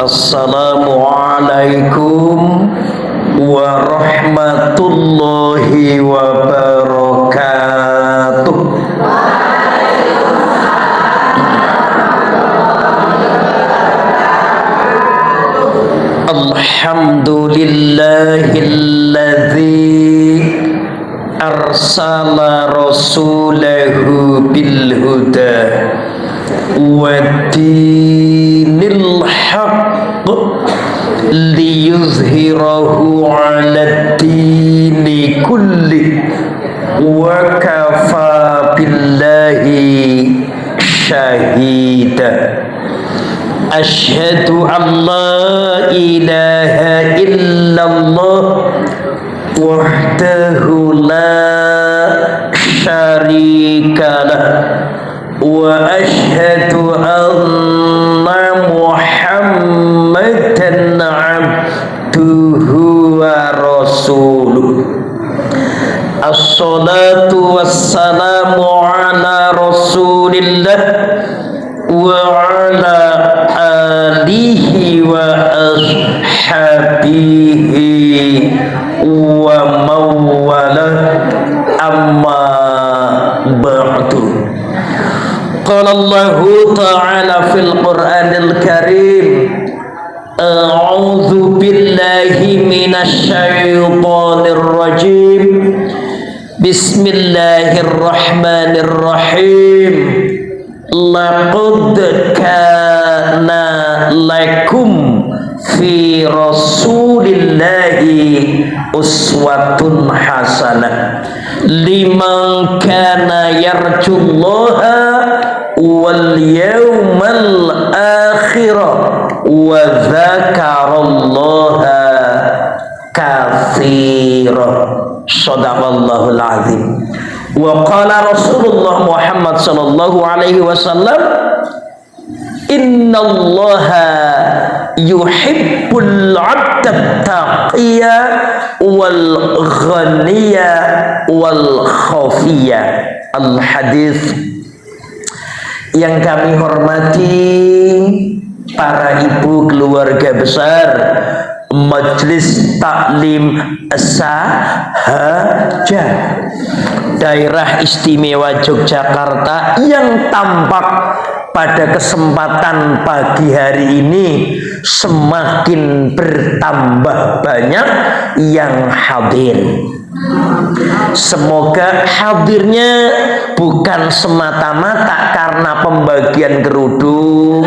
Assalamualaikum warahmatullahi wabarakatuh. Alhamdulillahilladzi arsala rasulahu bil huda wa dinil haqq liyuzhirahu 'ala dini kulli wa kafa billahi syahida. Asyhadu an la ilaha illallah wahdahu la syarika lah wa asyhadu anna Muhammadan abduhu wa rasuluh. Assalatu wassalamu ala rasulillah wa ala alihi wa ashabihi wa mawala amma ba'du. Qala Allahu ta'ala fil Qur'anil Karim, a'udzu billahi minasy syaithanir rajim. Bismillahirrahmanirrahim. Laqad kana lakum fi rasulillahi uswatun hasanah liman kana yarjullaha wal yawmal akhir wa dzakarallaha katsira. Shadaqallahul azim. Wa qala Rasulullah Muhammad sallallahu alaihi wasallam, innallaha yuhibbul 'abda taqiyya wal ghaniyya wal khafiyya. Al hadis. Yang kami hormati para ibu keluarga besar Majelis Taklim Sahaja Daerah Istimewa Yogyakarta yang tampak pada kesempatan pagi hari ini semakin bertambah banyak yang hadir. Semoga hadirnya bukan semata-mata karena pembagian kerudung,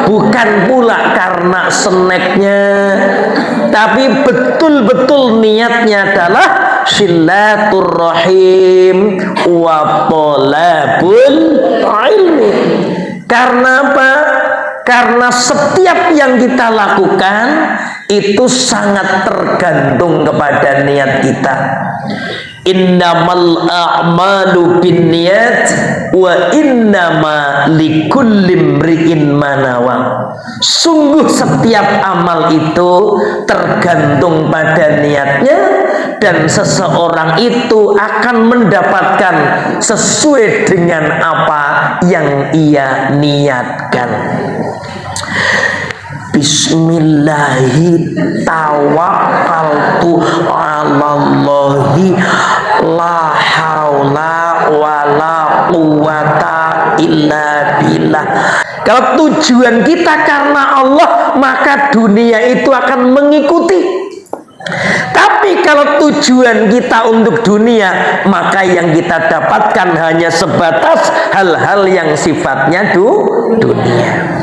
bukan pula karena snacknya, tapi betul-betul niatnya adalah silaturrahim wa thalabul ilmi. Karena apa? Karena setiap yang kita lakukan itu sangat tergantung kepada niat kita. Innamal a'malu binniyat wa innama likulli imri'in ma nawa. Sungguh setiap amal itu tergantung pada niatnya, dan seseorang itu akan mendapatkan sesuai dengan apa yang ia niatkan. Bismillahi tawakkaltu 'alallahi la haula wala quwata illa billah. Kalau tujuan kita karena Allah, maka dunia itu akan mengikuti. Tapi kalau tujuan kita untuk dunia, maka yang kita dapatkan hanya sebatas hal-hal yang sifatnya dunia.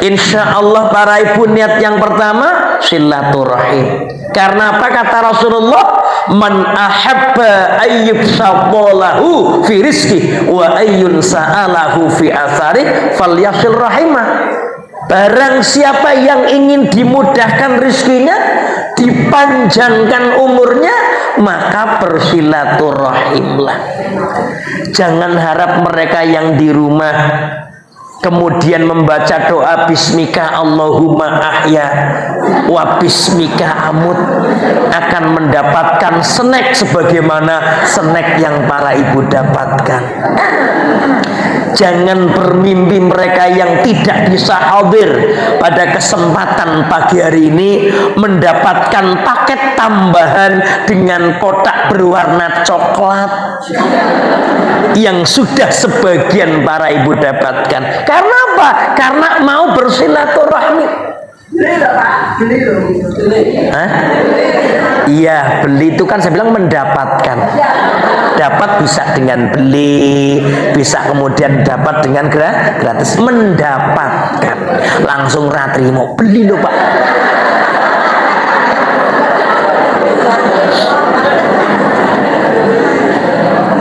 Insya Allah para ibu, niat yang pertama silaturahim. Karena apa kata Rasulullah? Man ahabba ayyubsalahu fi rizki wa ayyun sa'alahu fi asari falyasil rahimah. Barang siapa yang ingin dimudahkan rizkinya, dipanjangkan umurnya, maka bersilaturahimlah. Jangan harap mereka yang di rumah kemudian membaca doa bismika Allahumma ahya wa bismika amut, akan mendapatkan snack sebagaimana snack yang para ibu dapatkan. Jangan bermimpi mereka yang tidak bisa hadir pada kesempatan pagi hari ini mendapatkan paket tambahan dengan kotak berwarna coklat yang sudah sebagian para ibu dapatkan. Karena apa? Karena mau bersilaturahmi. Hah? Iya, beli itu kan saya bilang mendapatkan. Dapat bisa dengan beli, bisa kemudian dapat dengan gratis. Mendapatkan. Langsung ratri mau beli loh Pak.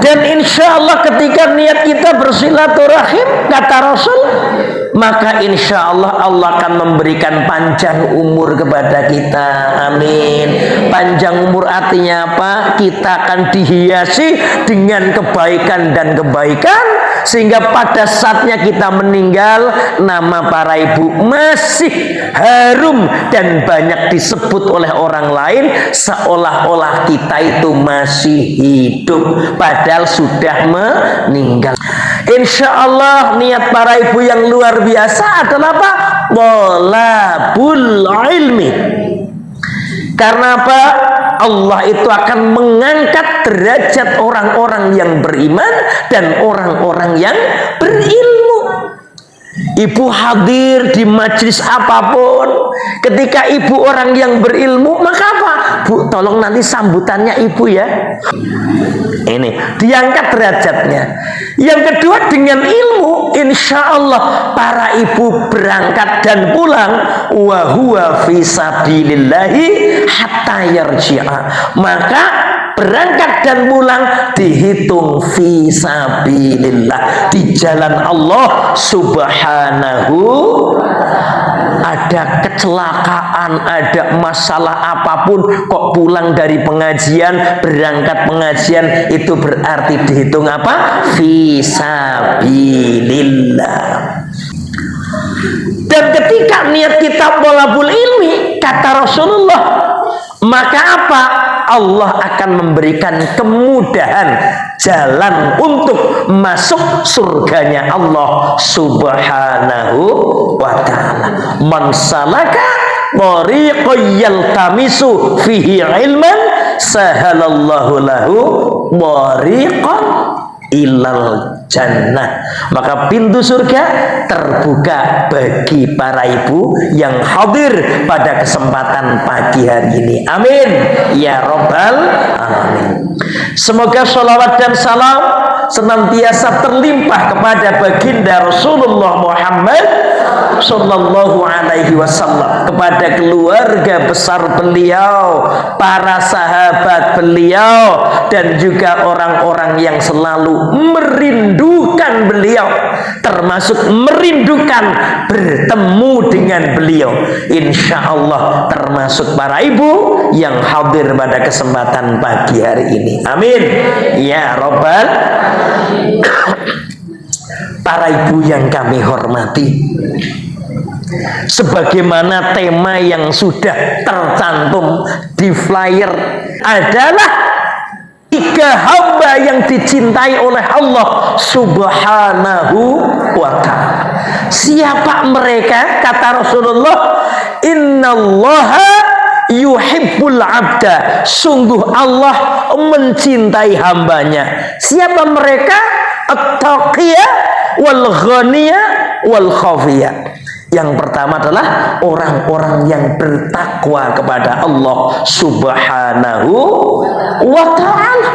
Dan insya Allah ketika niat kita bersilaturahim, kata Rasul, maka insya Allah Allah akan memberikan panjang umur kepada kita. Amin. Panjang umur artinya apa? Kita akan dihiasi dengan kebaikan dan kebaikan, sehingga pada saatnya kita meninggal, nama para ibu masih harum dan banyak disebut oleh orang lain seolah-olah kita itu masih hidup padahal sudah meninggal. Insya Allah niat para ibu yang luar biasa adalah apa? Thalabul ilmi. Karena apa? Allah itu akan mengangkat derajat orang-orang yang beriman dan orang-orang yang berilmu. Ibu hadir di majelis apapun, ketika ibu orang yang berilmu, maka apa? Bu, tolong nanti sambutannya ibu ya. Ini diangkat derajatnya. Yang kedua, dengan ilmu, insya Allah para ibu berangkat dan pulang wa huwa fi sabilillahi hatta yarji'a. Maka berangkat dan pulang dihitung fi sabilillah, di jalan Allah subhanahu. Ada kecelakaan, ada masalah apapun, kok pulang dari pengajian, berangkat pengajian, itu berarti dihitung apa? Fi sabilillah. Dan ketika niat kita thalabul ilmi, kata Rasulullah, maka apa? Allah akan memberikan kemudahan jalan untuk masuk surganya Allah subhanahu wa ta'ala. Man salaka tariqan yaltamisu fihi ilman sahalallahu lahu tariqan ilal jannah. Maka pintu surga terbuka bagi para ibu yang hadir pada kesempatan pagi hari ini. Amin ya robbal alamin. Semoga sholawat dan salam senantiasa terlimpah kepada baginda Rasulullah Muhammad sallallahu alaihi wasallam, kepada keluarga besar beliau, para sahabat beliau, dan juga orang-orang yang selalu merindukan beliau, termasuk merindukan bertemu dengan beliau. Insya Allah termasuk para ibu yang hadir pada kesempatan pagi hari ini. Amin ya robbal. Para ibu yang kami hormati, sebagaimana tema yang sudah tercantum di flyer adalah 3 hamba yang dicintai oleh Allah subhanahu wa ta'ala. Siapa mereka? Kata Rasulullah, innallaha yuhibbul abda, sungguh Allah mencintai hambanya. Siapa mereka? At-taqiyah wal ghaniyah wal khafiyah. Yang pertama adalah orang-orang yang bertakwa kepada Allah subhanahu wa ta'ala.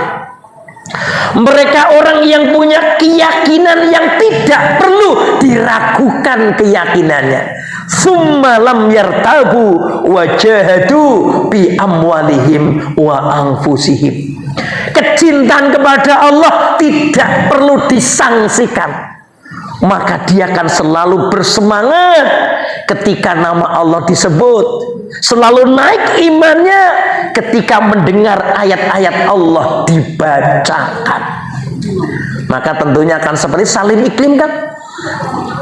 Mereka orang yang punya keyakinan yang tidak perlu diragukan keyakinannya. Summa lam yartabu wajahadu bi amwalihim wa anfusihim. Kecintaan kepada Allah tidak perlu disangsikan, maka dia akan selalu bersemangat ketika nama Allah disebut, selalu naik imannya ketika mendengar ayat-ayat Allah dibacakan. Maka tentunya akan seperti Salim Iklim kan,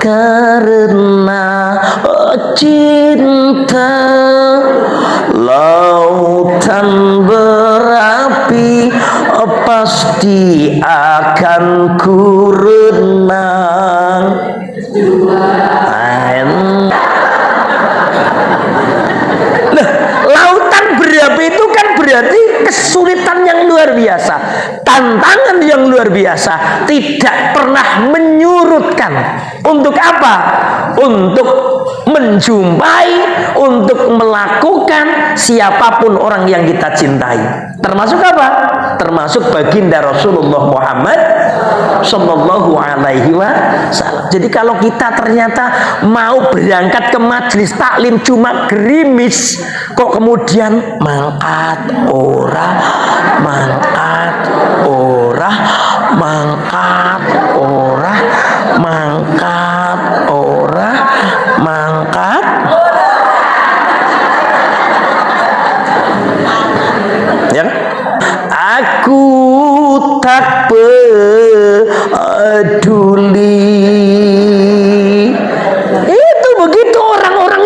karena cinta. Lautan berapi pasti akan ku renang. Nah, lautan berapi itu kan berarti kesulitan yang luar biasa, tantangan yang luar biasa, tidak pernah menyurutkan. Untuk apa? Untuk menjumpai, untuk melakukan siapapun orang yang kita cintai. Termasuk apa? Termasuk baginda Rasulullah Muhammad Sallallahu Alaihi Wasallam. Jadi kalau kita ternyata mau berangkat ke majelis taklim cuma gerimis, kok kemudian mangkat ora, mangkat ora, mangkat ora, mangkat ora, mangkat. Ya, aku tak peduli. Itu begitu orang-orang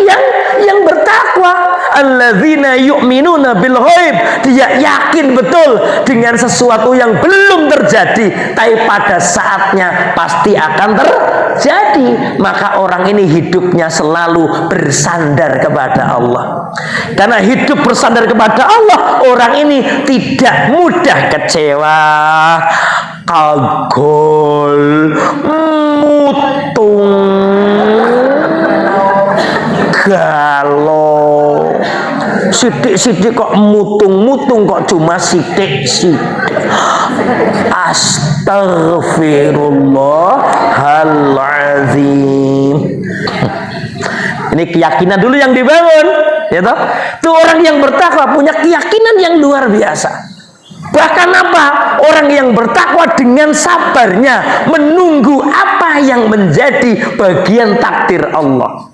yang bertakwa. Alladzina yu'minuna bil ghaib. Dia yakin betul dengan sesuatu yang belum terjadi, tapi pada saatnya pasti akan terjadi. Maka orang ini hidupnya selalu bersandar kepada Allah. Karena hidup bersandar kepada Allah, orang ini tidak mudah kecewa, kagol, mutung, galau. Sidik-sidik kok mutung-mutung, kok cuma sidik-sidik. Astaghfirullahaladzim. Ini keyakinan dulu yang dibangun, ya toh? Itu orang yang bertakwa punya keyakinan yang luar biasa. Bahkan apa? Orang yang bertakwa dengan sabarnya menunggu apa yang menjadi bagian takdir Allah.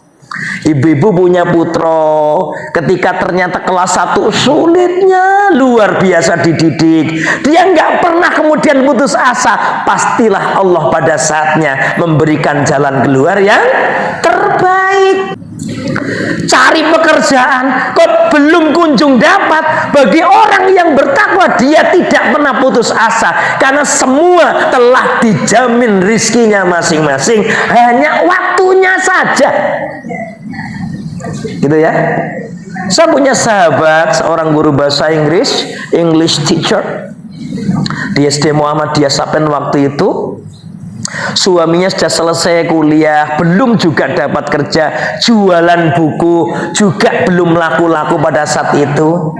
Ibu-ibu punya putra, ketika ternyata kelas 1 sulitnya luar biasa dididik, dia nggak pernah kemudian putus asa. Pastilah Allah pada saatnya memberikan jalan keluar yang terbaik. Cari pekerjaan kok belum kunjung dapat. Bagi orang yang bertakwa, dia tidak pernah putus asa, karena semua telah dijamin rizkinya masing-masing, hanya waktunya saja. Gitu ya. Saya punya sahabat, seorang guru bahasa Inggris, English teacher di SD Muhammadiyah Sapen waktu itu. Suaminya sudah selesai kuliah, belum juga dapat kerja, jualan buku juga belum laku-laku pada saat itu.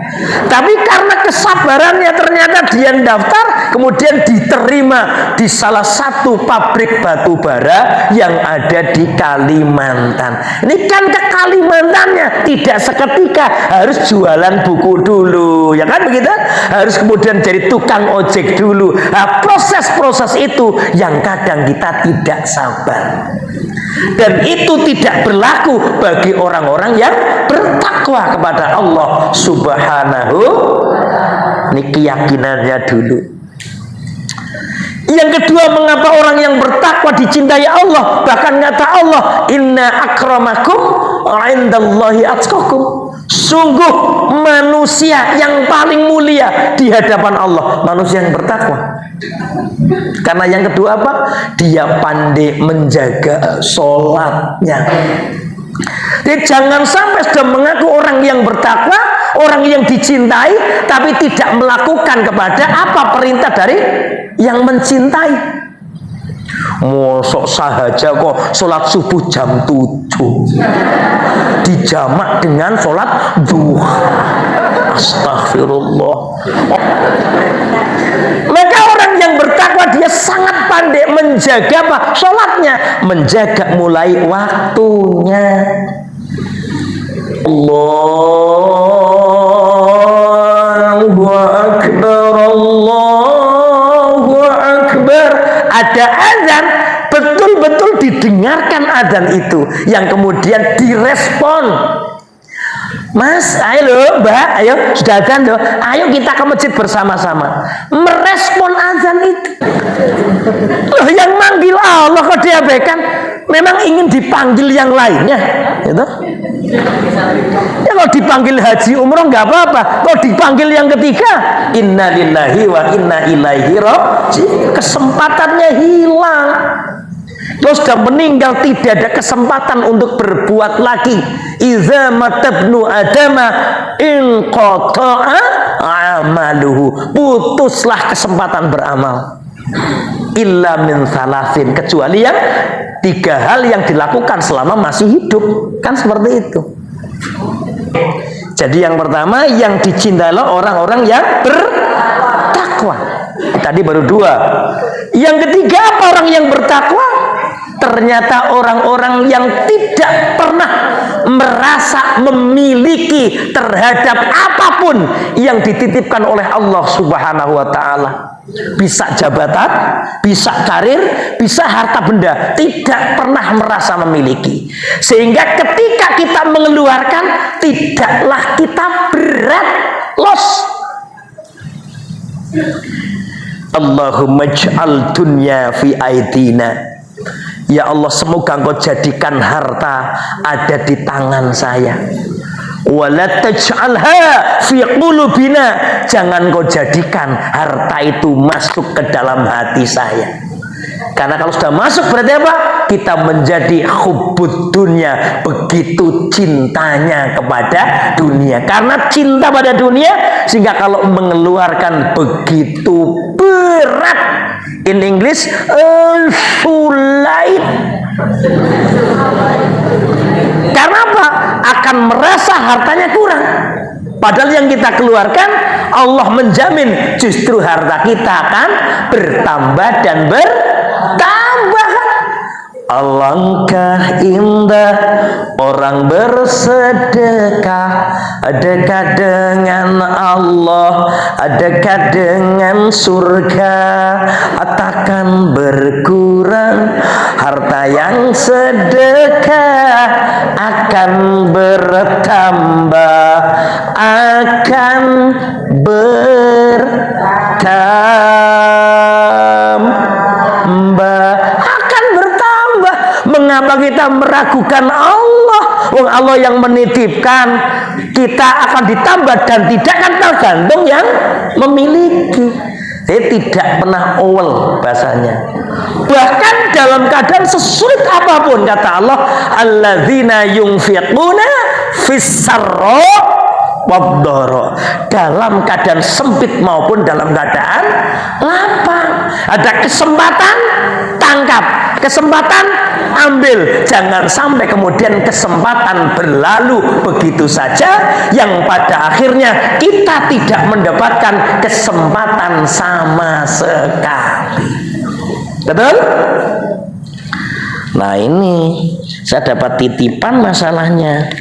Tapi karena kesabarannya, ternyata dia daftar, kemudian diterima di salah satu pabrik batu bara yang ada di Kalimantan. Ini kan ke Kalimantannya tidak seketika harus jualan buku dulu, ya kan begitu? Harus kemudian jadi tukang ojek dulu. Nah, proses-proses itu yang kadang kita tidak sabar, dan itu tidak berlaku bagi orang-orang yang bertakwa kepada Allah Subhanahu. Ini keyakinannya dulu. Yang kedua, mengapa orang yang bertakwa dicintai Allah? Bahkan kata Allah, inna akramakum indallahi atqakum. Sungguh manusia yang paling mulia di hadapan Allah manusia yang bertakwa. Karena yang kedua apa? Dia pandai menjaga sholatnya. Jadi jangan sampai sudah mengaku orang yang bertakwa, orang yang dicintai, tapi tidak melakukan kepada apa perintah dari yang mencintai. Mosok sahaja kok sholat subuh jam 7 dijamak dengan sholat duha. Astagfirullah. Maka orang yang bertakwa dia sangat pandai menjaga apa? Sholatnya, menjaga mulai waktunya. Allahu Akbar, Allahu Akbar. Ada azan, betul-betul didengarkan azan itu, yang kemudian direspon. Mas, ayo loh, Mbak, ayo sudah adzan loh, ayo kita ke masjid bersama-sama. Merespon azan itu. Loh, yang manggil Allah kok diabaikan? Memang ingin dipanggil yang lainnya, gitu. Ya kalau dipanggil haji umroh nggak apa-apa. Kalau dipanggil yang ketiga, inna lillahi wa inna ilaihi raji'un, kesempatannya hilang. Terus sudah meninggal, tidak ada kesempatan untuk berbuat lagi. Iza matabnu adama in qata'a amaluhu, putuslah kesempatan beramal. Illa min salasin, kecuali yang 3 hal yang dilakukan selama masih hidup, kan seperti itu. Jadi yang pertama, yang dicintai orang-orang yang bertakwa. Tadi baru 2. Yang ketiga apa? Orang yang bertakwa ternyata orang-orang yang tidak pernah merasa memiliki terhadap apapun yang dititipkan oleh Allah Subhanahu wa ta'ala. Bisa jabatan, bisa karir, bisa harta benda, tidak pernah merasa memiliki. Sehingga ketika kita mengeluarkan, tidaklah kita berat, los. Allahumma ij'al dunya fi aidina. Ya Allah, semoga Engkau jadikan harta ada di tangan saya. Wala taj'alha fi qulubina, jangan Kau jadikan harta itu masuk ke dalam hati saya. Karena kalau sudah masuk berarti apa? Kita menjadi hubbud dunia, begitu cintanya kepada dunia. Karena cinta pada dunia sehingga kalau mengeluarkan begitu berat. In English, sulit. Karena apa? Akan merasa hartanya kurang. Padahal yang kita keluarkan, Allah menjamin justru harta kita akan bertambah dan bertambah. Alangkah indah orang bersedekah, dekat dengan Allah, dekat dengan surga. Takkan berkurang harta yang sedekah, akan bertambah, akan bertambah. Mengapa kita meragukan Allah? Wong Allah yang menitipkan, kita akan ditambah dan tidak akan tergantung yang memiliki. Tidak pernah awal bahasanya. Bahkan dalam keadaan sesulit apapun, kata Allah, alladzina yunfiquna fis-sarra wad-dharra, dalam keadaan sempit maupun dalam keadaan lapang. Ada kesempatan, tangkap. Kesempatan, ambil. Jangan sampai kemudian kesempatan berlalu begitu saja, yang pada akhirnya kita tidak mendapatkan kesempatan sama sekali. Betul? Nah, ini saya dapat titipan masalahnya.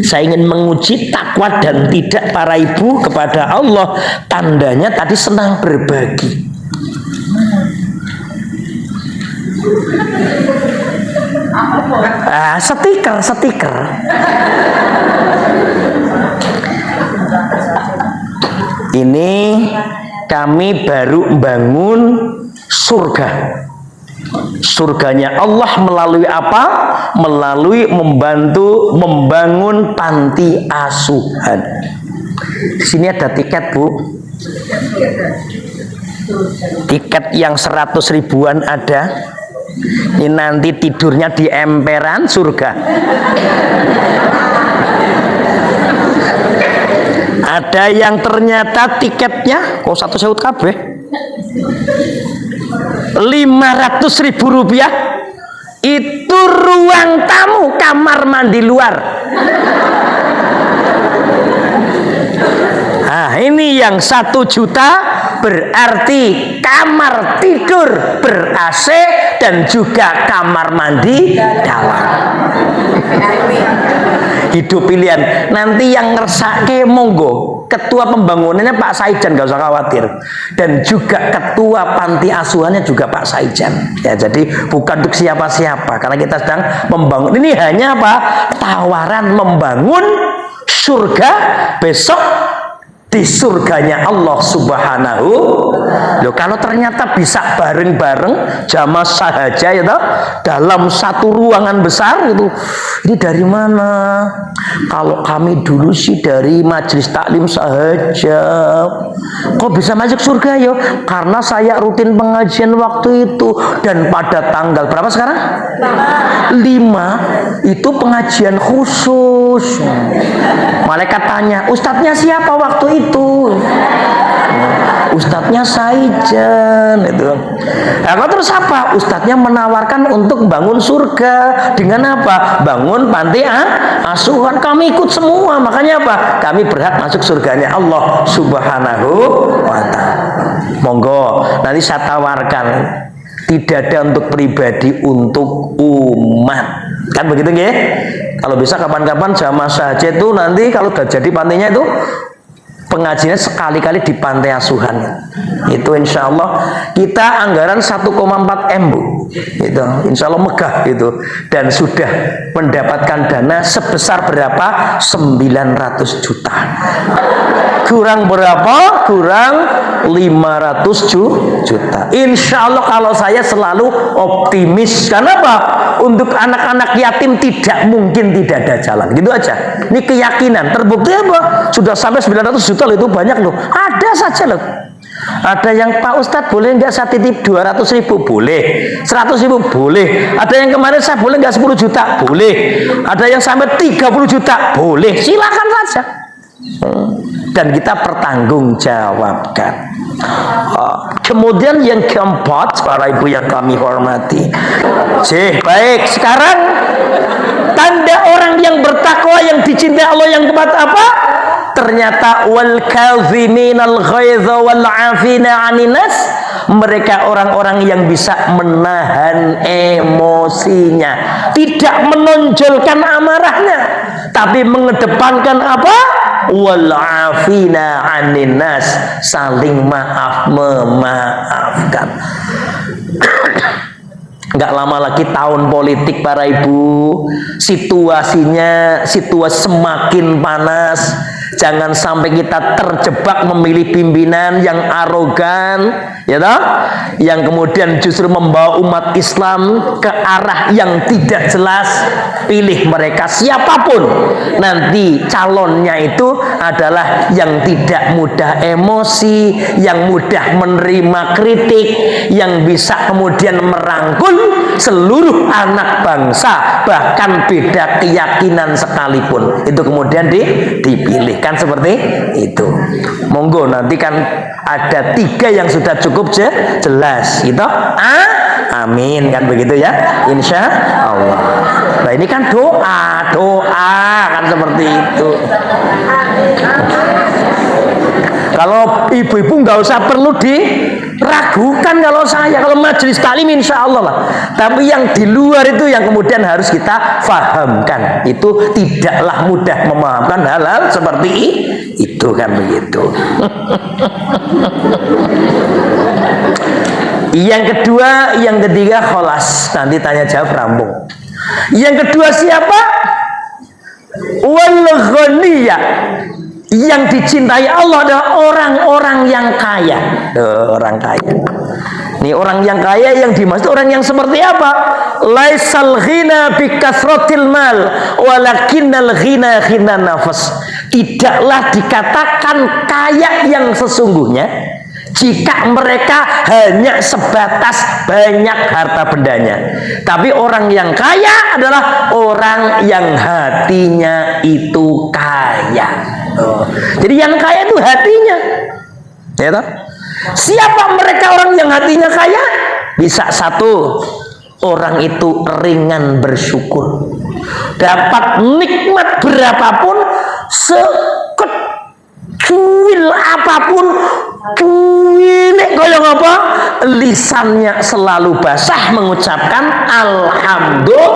Saya ingin menguji takwa dan tidak para ibu kepada Allah. Tandanya tadi senang berbagi. Stiker. Ini kami baru membangun surga. Surganya Allah melalui apa? Melalui membantu membangun panti asuhan. Di sini ada tiket, Bu. Tiket yang 100 ribuan ada. Ini nanti tidurnya di emperan surga. Ada yang ternyata tiketnya kok 1 sewu kabeh 500.000 rupiah. Itu ruang tamu, kamar mandi luar. Nah, ini yang 1 juta berarti kamar tidur ber-AC dan juga kamar mandi dalam. Hidup pilihan. Nanti yang ngersake monggo, ketua pembangunannya Pak Saijan, gak usah khawatir. Dan juga ketua panti asuhannya juga Pak Saijan. Ya, jadi bukan untuk siapa-siapa, karena kita sedang membangun. Ini hanya apa? Tawaran membangun surga, besok di surganya Allah Subhanahu. Loh, kalau ternyata bisa bareng-bareng jamaah sahaja ya toh, dalam satu ruangan besar itu, ini dari mana? Kalau kami dulu sih dari majelis taklim sahaja. Kok bisa masuk surga ya? Karena saya rutin pengajian waktu itu, dan pada tanggal berapa sekarang? 5 itu pengajian khusus. Malaikat tanya, ustadznya siapa waktu itu? Ustadznya Saijan itu. Nah, terus apa? Ustadznya menawarkan untuk bangun surga dengan apa? Bangun panti asuhan. Kami ikut semua. Makanya apa? Kami berhak masuk surganya Allah Subhanahu wa ta'ala. Monggo, nanti saya tawarkan. Tidak ada untuk pribadi, untuk umat. Kan begitu nggih? Kalau bisa kapan-kapan jamaah saja itu nanti kalau sudah jadi pantinya itu pengajiannya sekali-kali di pantai asuhan. Itu insya Allah kita anggaran 1,4 M Bu. Itu insya Allah megah itu, dan sudah mendapatkan dana sebesar berapa? 900 juta. Kurang berapa? Kurang 500 juta. Insya Allah kalau saya selalu optimis. Karena apa? Untuk anak-anak yatim tidak mungkin tidak ada jalan. Gitu aja. Ini keyakinan. Terbukti apa? Sudah sampai 900 juta loh, itu banyak loh. Ada saja loh. Ada yang, Pak Ustadz boleh nggak saya titip 200.000? Boleh. 100.000? Boleh. Ada yang kemarin saya boleh nggak 10 juta? Boleh. Ada yang sampai 30 juta? Boleh. Silakan saja. Dan kita pertanggungjawabkan. Kemudian yang keempat, para ibu yang kami hormati. Baik, sekarang tanda orang yang bertakwa, yang dicintai Allah yang keempat apa? Ternyata wal kaziminal ghaidha wal afina 'anil nas, mereka orang-orang yang bisa menahan emosinya, tidak menonjolkan amarahnya, tapi mengedepankan apa? Wal afina 'anil nas, saling maaf, memaafkan. Nggak lama lagi tahun politik para ibu, situasinya semakin panas. Jangan sampai kita terjebak memilih pimpinan yang arogan, ya toh? Yang kemudian justru membawa umat Islam ke arah yang tidak jelas. Pilih mereka siapapun, nanti calonnya itu adalah yang tidak mudah emosi, yang mudah menerima kritik, yang bisa kemudian merangkul seluruh anak bangsa, bahkan beda keyakinan sekalipun. Itu kemudian dipilih. Kan seperti itu. Monggo, nanti kan ada 3 yang sudah cukup jelas gitu. Amin, kan begitu ya, insya Allah. Nah ini kan doa kan seperti itu. Kalau ibu-ibu nggak usah perlu diragukan, kalau majelis taklim insya Allah lah. Tapi yang di luar itu yang kemudian harus kita fahamkan. Itu tidaklah mudah memahamkan hal-hal seperti itu, kan begitu. Yang kedua, yang ketiga kholas. Nanti tanya jawab rampung. Yang kedua siapa? Wal ghaniyah. Yang dicintai Allah adalah orang-orang yang kaya. Orang kaya. Ini orang yang kaya yang dimaksud orang yang seperti apa? Laisal ghina bi kasratil mal, walakinnal ghina ghina nafas. Tidaklah dikatakan kaya yang sesungguhnya jika mereka hanya sebatas banyak harta bendanya. Tapi orang yang kaya adalah orang yang hatinya itu kaya. Jadi yang kaya itu hatinya, ya toh? Siapa mereka orang yang hatinya kaya? Bisa satu, orang itu ringan bersyukur, dapat nikmat berapapun, sekecil apapun, cuilik koyong apa, lisannya selalu basah mengucapkan alhamdulillah.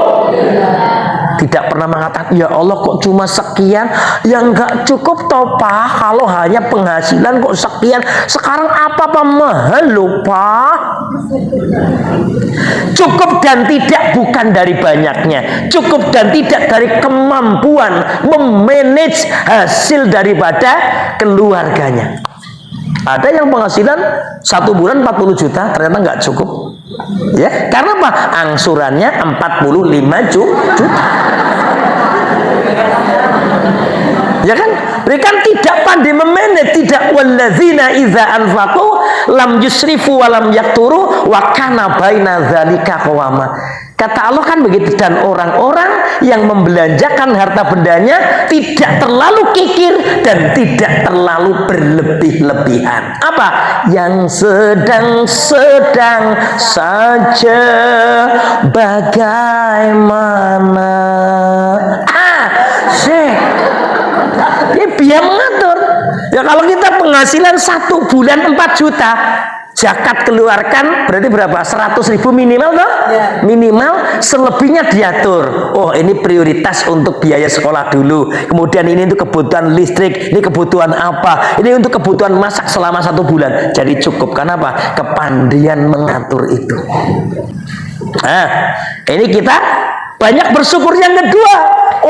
Tidak pernah mengatakan, ya Allah kok cuma sekian? Ya nggak cukup toh Pak, kalau hanya penghasilan kok sekian. Sekarang apa mahal loh Pak? Cukup dan tidak bukan dari banyaknya, cukup dan tidak dari kemampuan memanage hasil daripada keluarganya. Ada yang penghasilan 1 bulan 40 juta ternyata nggak cukup, ya karena apa? Angsurannya 45 juta. Ya kan? Mereka tidak pandai memanage, tidak walladzina idza anfaqu lam yusrifu wa lam yakturu wa kana baina dzalika qawama. Kata Allah kan begitu, dan orang-orang yang membelanjakan harta bendanya tidak terlalu kikir dan tidak terlalu berlebih-lebihan. Apa? Yang sedang-sedang saja, bagaimana? Ini biar mengatur. Ya kalau kita penghasilan 1 bulan 4 juta, zakat keluarkan berarti berapa? 100.000 minimal toh? Ya. Minimal, selebihnya diatur. Oh ini prioritas untuk biaya sekolah dulu. Kemudian ini untuk kebutuhan listrik, ini kebutuhan apa? Ini untuk kebutuhan masak selama 1 bulan. Jadi cukup. Kenapa? Kepandaian mengatur itu. Nah, ini kita banyak bersyukur. Yang kedua,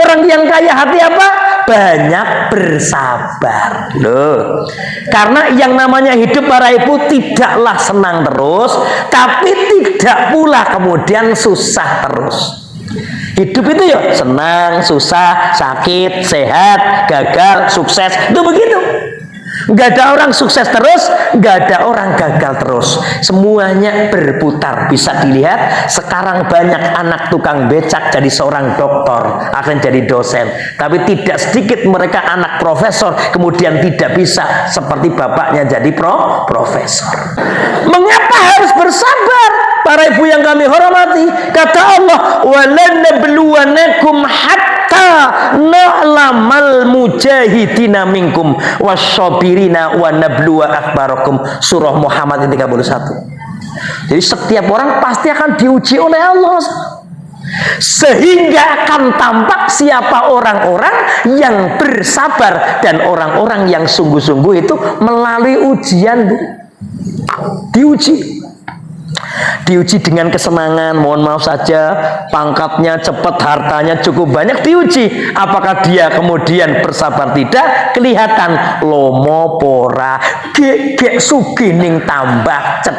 orang yang kaya hati apa? Banyak bersabar. Loh, karena yang namanya hidup para ibu tidaklah senang terus, tapi tidak pula kemudian susah terus. Hidup itu ya senang, susah, sakit, sehat, gagal, sukses, itu begitu. Nggak ada orang sukses terus, nggak ada orang gagal terus. Semuanya berputar. Bisa dilihat sekarang banyak anak tukang becak jadi seorang doktor, akan jadi dosen. Tapi tidak sedikit mereka anak profesor, kemudian tidak bisa seperti bapaknya jadi profesor. Mengapa harus bersabar? Para ibu yang kami hormati, kata Allah, walanabluwanakum hatta na'lamal mujahidina minkum wasyabirina wa nabluwa akhbarakum. Surah Muhammad 31. Jadi setiap orang pasti akan diuji oleh Allah, sehingga akan tampak siapa orang-orang yang bersabar dan orang-orang yang sungguh-sungguh itu melalui ujian. Diuji dengan kesenangan, mohon maaf saja, pangkatnya cepat, hartanya cukup banyak, diuji. Apakah dia kemudian bersabar? Tidak, kelihatan lomo pora, gegek sugining tambah cet.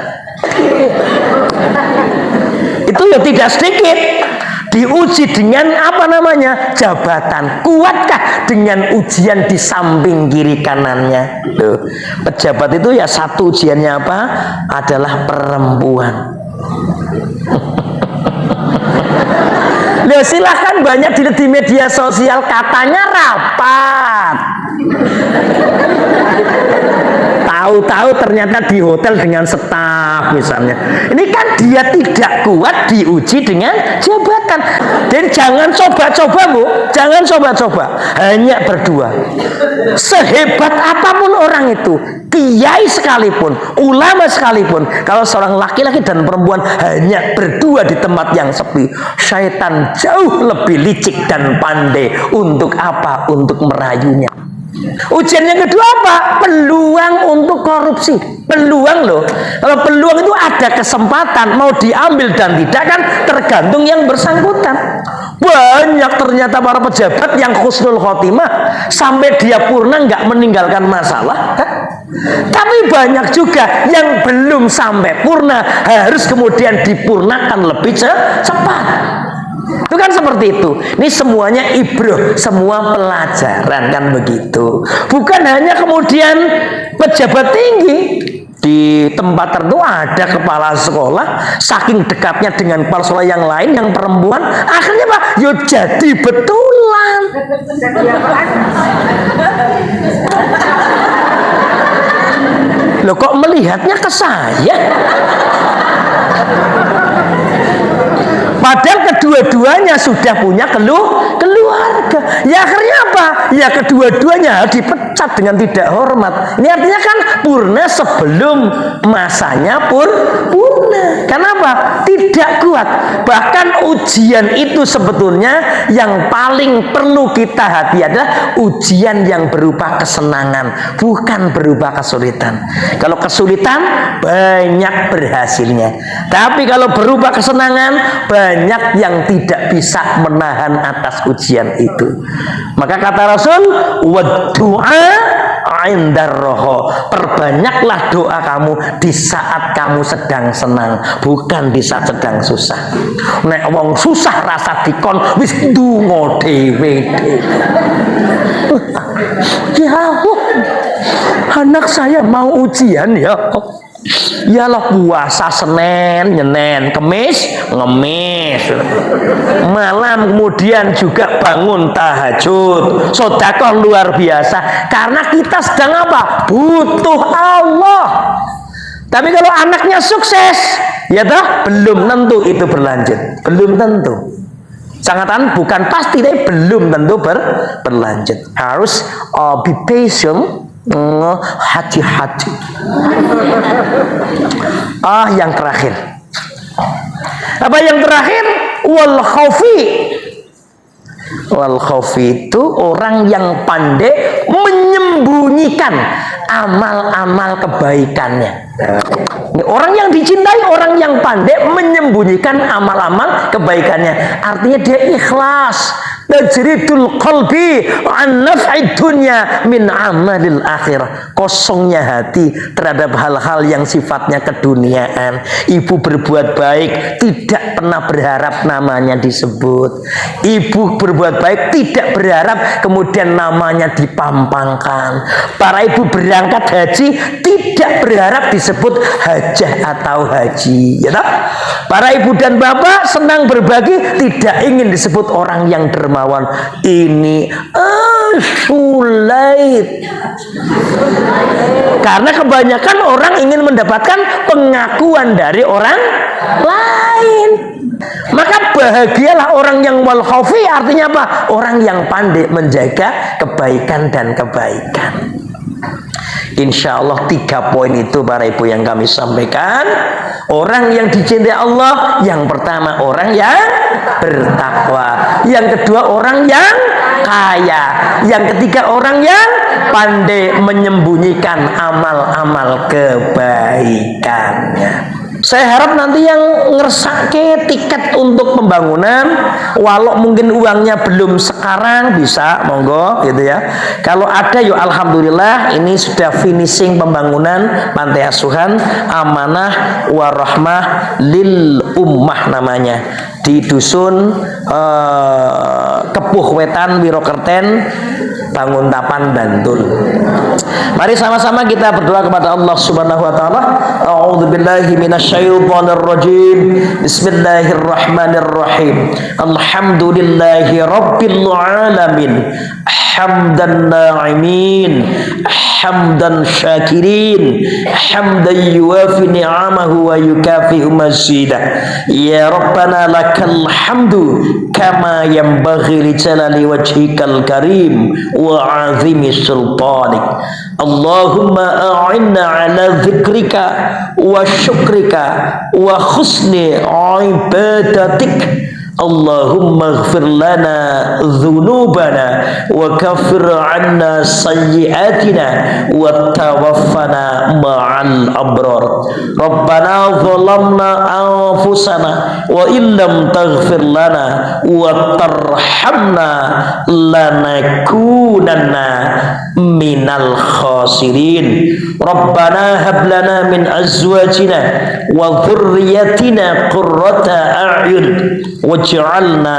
Itu ya tidak sedikit. Diuji dengan apa namanya? Jabatan. Kuatkah dengan ujian di samping kiri kanannya? Loh, pejabat itu ya satu ujiannya apa? Adalah perempuan. Loh, silahkan banyak di media sosial katanya rapat. Tahu-tahu ternyata di hotel dengan staf misalnya. Ini kan dia tidak kuat diuji dengan jabatan. Dan jangan coba-coba Bu, jangan coba-coba. Hanya berdua. Sehebat apapun orang itu, kiai sekalipun, ulama sekalipun, kalau seorang laki-laki dan perempuan hanya berdua di tempat yang sepi, syaitan jauh lebih licik dan pandai. Untuk apa? Untuk merayunya. Ujian yang kedua apa? Peluang untuk korupsi. Peluang loh. Kalau peluang itu ada kesempatan, mau diambil dan tidak kan tergantung yang bersangkutan. Banyak ternyata para pejabat yang husnul khotimah sampai dia purna nggak meninggalkan masalah kan? Tapi banyak juga yang belum sampai purna, harus kemudian dipurnakan lebih cepat. Itu kan seperti itu. Ini semuanya ibroh, semua pelajaran kan begitu. Bukan hanya kemudian pejabat tinggi. Di tempat tertentu ada kepala sekolah, saking dekatnya dengan kepala sekolah yang lain, yang perempuan, akhirnya Pak, yo jadi betulan. Loh kok melihatnya ke saya? Padahal kedua-duanya sudah punya keluarga. Ya akhirnya apa? Ya kedua-duanya dipecat diangkat dengan tidak hormat. Ini artinya kan purna sebelum masanya purna. Kenapa? Tidak kuat. Bahkan ujian itu sebetulnya yang paling perlu kita hati adalah ujian yang berupa kesenangan, bukan berupa kesulitan. Kalau kesulitan banyak berhasilnya, tapi kalau berupa kesenangan banyak yang tidak bisa menahan atas ujian itu. Maka kata Rasul, "Waddu'a indarroho." Perbanyaklah doa kamu di saat kamu sedang senang, bukan di saat sedang susah. Nek wong susah rasa dikon wis ndonga dhewe. Ya Allah, anak saya mau ujian ya. Yalah puasa Senin, Senin, Kemis, ngemis. Malam kemudian juga bangun tahajud, sedekah luar biasa. Karena kita sedang apa? Butuh Allah. Tapi kalau anaknya sukses, ya toh belum tentu itu berlanjut. Belum tentu. Sangatan bukan pasti, tapi belum tentu berlanjut. Harus be patient. Hati-hati. Yang terakhir. Apa yang terakhir? Wal khaufi. Wal khaufi itu orang yang pandai menyembunyikan amal-amal kebaikannya. Orang yang dicintai, orang yang pandai menyembunyikan amal-amal kebaikannya. Artinya dia ikhlas. Tajridul qalbi an naf'id dunya min amalil akhirah. Kosongnya hati terhadap hal-hal yang sifatnya keduniaan. Ibu berbuat baik tidak pernah berharap namanya disebut. Ibu berbuat baik tidak berharap kemudian namanya dipampangkan. Para ibu berangkat haji tidak berharap disebut hajah atau haji, ya tak? Para ibu dan bapak senang berbagi, tidak ingin disebut orang yang dermawan. Ini sulit. Karena kebanyakan orang ingin mendapatkan pengakuan dari orang lain. Maka bahagialah orang yang wal khaufi, artinya apa? Orang yang pandai menjaga kebaikan dan kebaikan. Insya Allah 3 poin itu para ibu yang kami sampaikan. Orang yang dicintai Allah, yang pertama orang yang bertakwa, yang kedua orang yang kaya, yang ketiga orang yang pandai menyembunyikan amal-amal kebaikannya. Saya harap nanti yang ngersake tiket untuk pembangunan, walau mungkin uangnya belum sekarang, bisa monggo gitu ya. Kalau ada yuk alhamdulillah, ini sudah finishing pembangunan pantai asuhan Amanah Warahmah Lil Ummah namanya, di dusun Kepuh Wetan Wirokerten Banguntapan Bantul. Mari sama-sama kita berdoa kepada Allah Subhanahu wa taala. A'udzubillahi minasyaitonir rajim. Bismillahirrahmanirrahim. Alhamdulillahi rabbil alamin. Hamdan na'imin, hamdan syakirin, hamdan yuwafi ni'amahu wa yukafi'u mazidah. Ya Rabbana lakal hamdu kama yanbaghi li jalali wajhikal karim wa 'azimi sultanik. Allahumma a'inna ala dzikrika wa syukrika wa husni ibadatik. Allahumma ighfir lana dhunubana wa kaffir anna sayyiatina wa tawaffana ma'al abrar. Rabbana zalamna anfusana wa illam taghfir lana wa tarhamna lanakunanna minal khasirin. Rabbana hab lana min azwajina wa dhurriyyatina qurrata a'yun waj'alna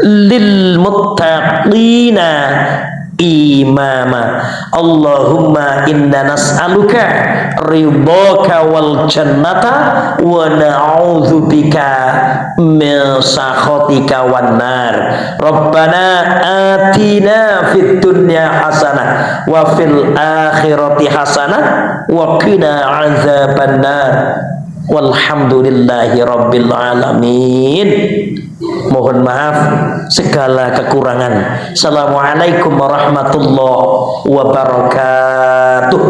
lil muttaqina imama. Allahumma inna nas'aluka ridhaka wal jannata wa na'udzubika min sakhatika wan nar. Rabbana atina fid dunya hasanah wa fil akhirati hasanah wa qina adzabannar. Walhamdulillahi rabbil alamin. Mohon maaf segala kekurangan. Assalamualaikum warahmatullahi wabarakatuh.